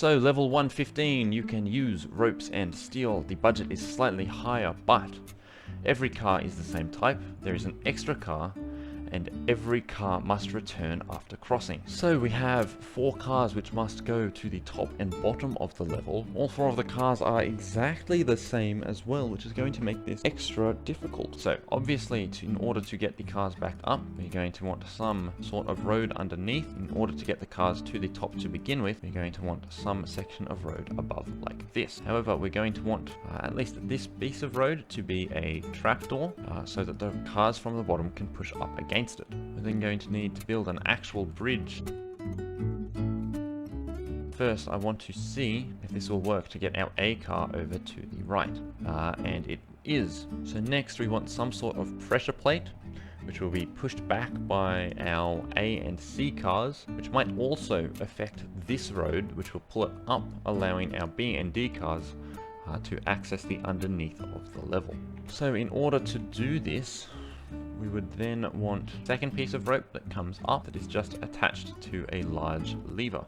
So level 115, you can use ropes and steel. The budget is slightly higher, but every car is the same type. There is an extra car, and every car must return after crossing. So we have 4 cars which must go to the top and bottom of the level. All 4 of the cars are exactly the same as well, which is going to make this extra difficult. So obviously, in order to get the cars back up, we're going to want some sort of road underneath. In order to get the cars to the top to begin with, we're going to want some section of road above like this. However, we're going to want at least this piece of road to be a trapdoor so that the cars from the bottom can push up against it. We're then going to need to build an actual bridge. First, I want to see if this will work to get our A car over to the right, and it is. So next we want some sort of pressure plate, which will be pushed back by our A and C cars, which might also affect this road, which will pull it up, allowing our B and D cars to access the underneath of the level. So in order to do this, we would then want a second piece of rope that comes up that is just attached to a large lever.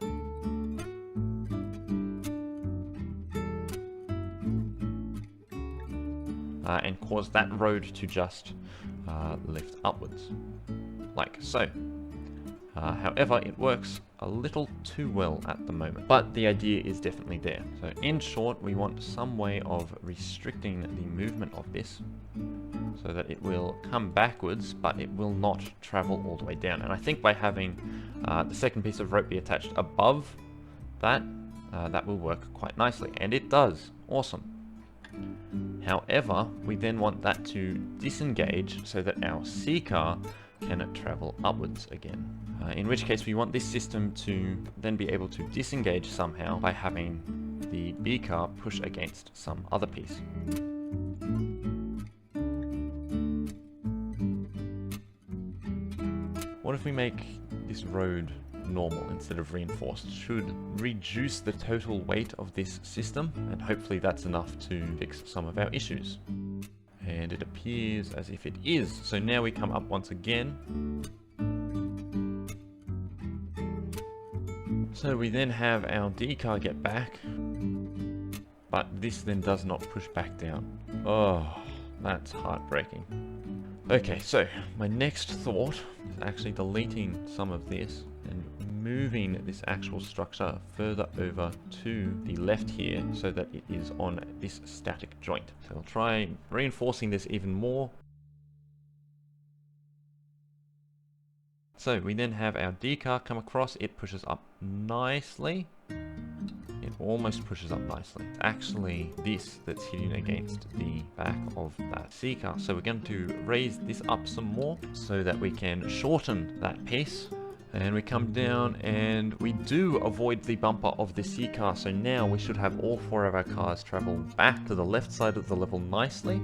And cause that road to just lift upwards, like so. However, it works a little too well at the moment, but the idea is definitely there. So in short, we want some way of restricting the movement of this so that it will come backwards, but it will not travel all the way down. And I think by having the second piece of rope be attached above that, that will work quite nicely, and it does. Awesome. However, we then want that to disengage so that our C car can travel upwards again. In which case we want this system to then be able to disengage somehow by having the B car push against some other piece. What if we make this road normal instead of reinforced? Should reduce the total weight of this system, and hopefully that's enough to fix some of our issues. And it appears as if it is. So now we come up once again. So we then have our D car get back, but this then does not push back down. Oh, that's heartbreaking. Okay, so my next thought is actually deleting some of this and moving this actual structure further over to the left here so that it is on this static joint. So I'll try reinforcing this even more. So we then have our D car come across, it pushes up nicely. It almost pushes up nicely. It's actually this that's hitting against the back of that C car. So we're going to raise this up some more so that we can shorten that piece. And we come down and we do avoid the bumper of the C car. So now we should have all 4 of our cars travel back to the left side of the level nicely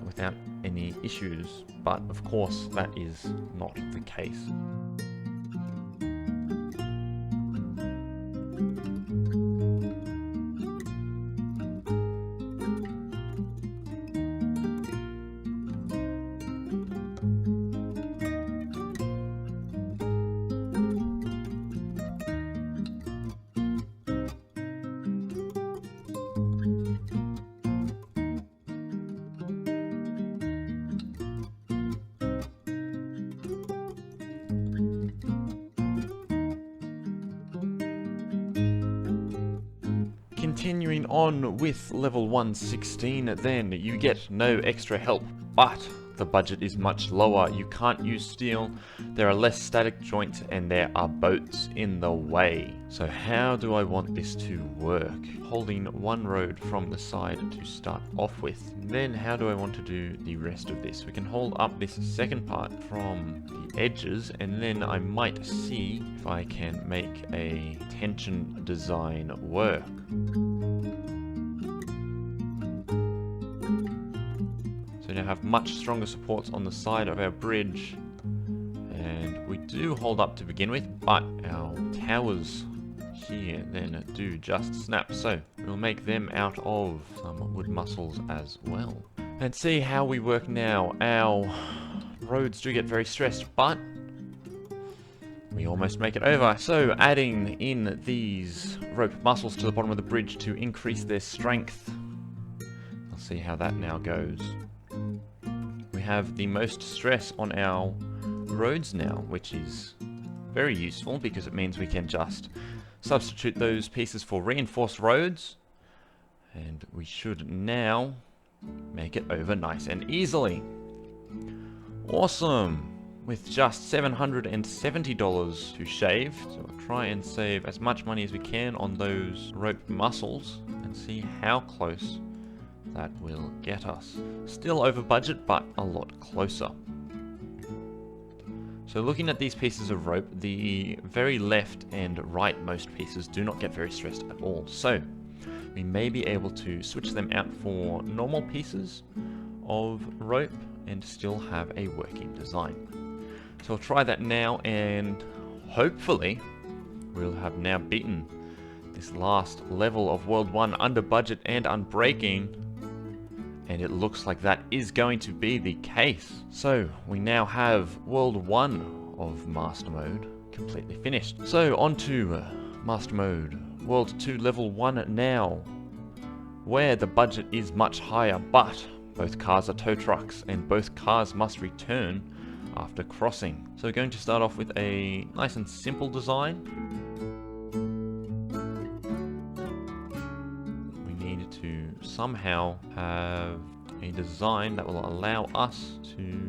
without any issues. But of course that is not the case. Continuing on with level 116, then you get no extra help, but the budget is much lower. You can't use steel, there are less static joints, and there are boats in the way. So how do I want this to work? Holding one road from the side to start off with. Then how do I want to do the rest of this? We can hold up this second part from the edges, and then I might see if I can make a tension design work. So now have much stronger supports on the side of our bridge, and we do hold up to begin with, but our towers here then do just snap, so we'll make them out of some wood muscles as well. And see how we work now. Our roads do get very stressed, but We almost make it over. So adding in these rope muscles to the bottom of the bridge to increase their strength. I'll see how that now goes. We have the most stress on our roads now, which is very useful because it means we can just substitute those pieces for reinforced roads, and we should now make it over nice and easily. Awesome! With just $770 to shave, so we'll try and save as much money as we can on those rope muscles and see how close that will get us. Still over budget, but a lot closer. So looking at these pieces of rope, the very left and rightmost pieces do not get very stressed at all. So we may be able to switch them out for normal pieces of rope and still have a working design. So I'll try that now, and hopefully we'll have now beaten this last level of World 1 under budget and unbreaking, and it looks like that is going to be the case. So we now have World 1 of Master Mode completely finished. So on to Master Mode World 2 Level 1 now, where the budget is much higher, but both cars are tow trucks and both cars must return after crossing. So we're going to start off with a nice and simple design. We need to somehow have a design that will allow us to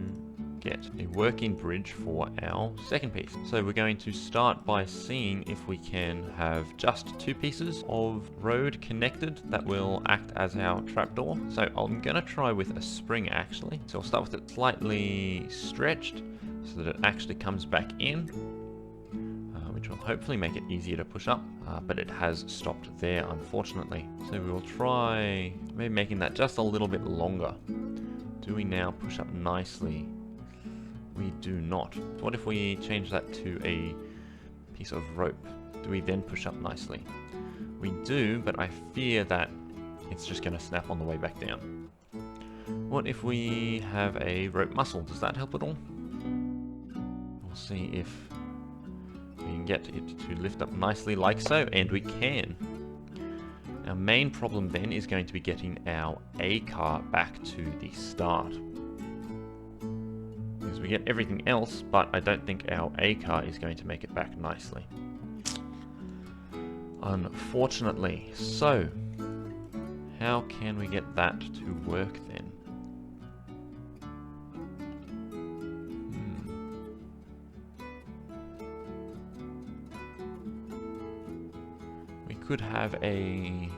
get a working bridge for our second piece. So we're going to start by seeing if we can have just two pieces of road connected that will act as our trapdoor. So I'm going to try with a spring actually. So I'll start with it slightly stretched so that it actually comes back in, which will hopefully make it easier to push up, but it has stopped there unfortunately. So we will try maybe making that just a little bit longer. Do we now push up nicely? We do not. So what if we change that to a piece of rope? Do we then push up nicely? We do, but I fear that it's just going to snap on the way back down. What if we have a rope muscle? Does that help at all? We'll see if we can get it to lift up nicely like so, and we can. Our main problem then is going to be getting our A car back to the start. Because we get everything else, but I don't think our A car is going to make it back nicely. Unfortunately. So, how can we get that to work then? We could have a...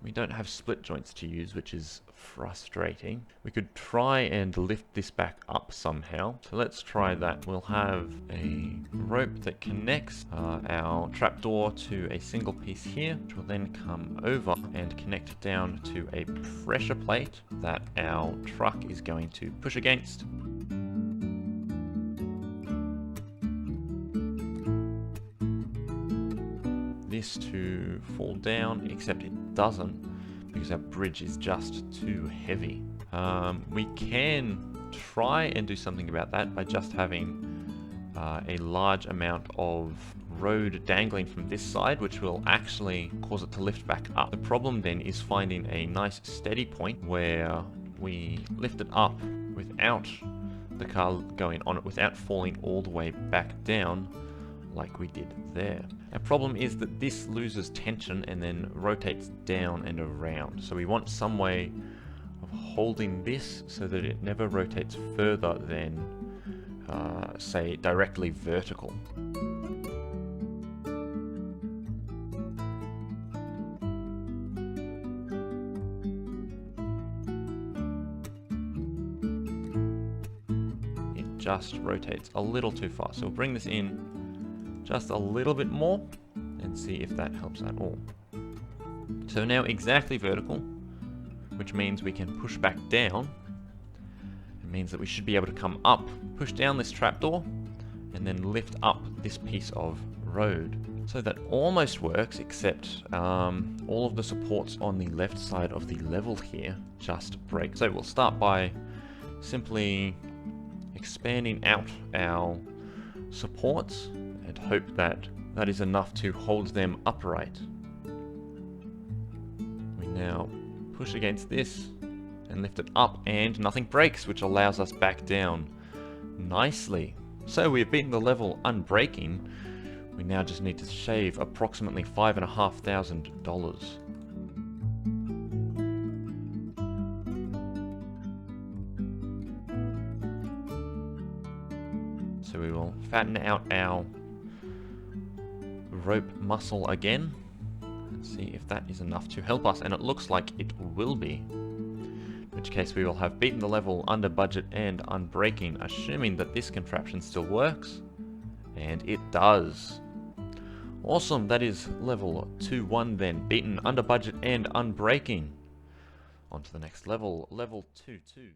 We don't have split joints to use, which is frustrating. We could try and lift this back up somehow. So let's try that. We'll have a rope that connects our trapdoor to a single piece here, which will then come over and connect down to a pressure plate that our truck is going to push against. This to fall down, except it doesn't because our bridge is just too heavy. We can try and do something about that by just having a large amount of road dangling from this side, which will actually cause it to lift back up. The problem then is finding a nice steady point where we lift it up without the car going on it, without falling all the way back down like we did there. Our problem is that this loses tension and then rotates down and around. So we want some way of holding this so that it never rotates further than, say, directly vertical. It just rotates a little too far. So we'll bring this in just a little bit more and see if that helps at all. So now exactly vertical, which means we can push back down. It means that we should be able to come up, push down this trapdoor, and then lift up this piece of road. So that almost works, except all of the supports on the left side of the level here just break. So we'll start by simply expanding out our supports and hope that that is enough to hold them upright. We now push against this and lift it up, and nothing breaks, which allows us back down nicely. So we've beaten the level unbreaking. We now just need to shave approximately $5,500. So we will fatten out our rope muscle again and see if that is enough to help us, and it looks like it will be. In which case we will have beaten the level under budget and unbreaking, assuming that this contraption still works, and it does. Awesome, that is level 2-1 then, beaten under budget and unbreaking. On to the next level, level 2-2.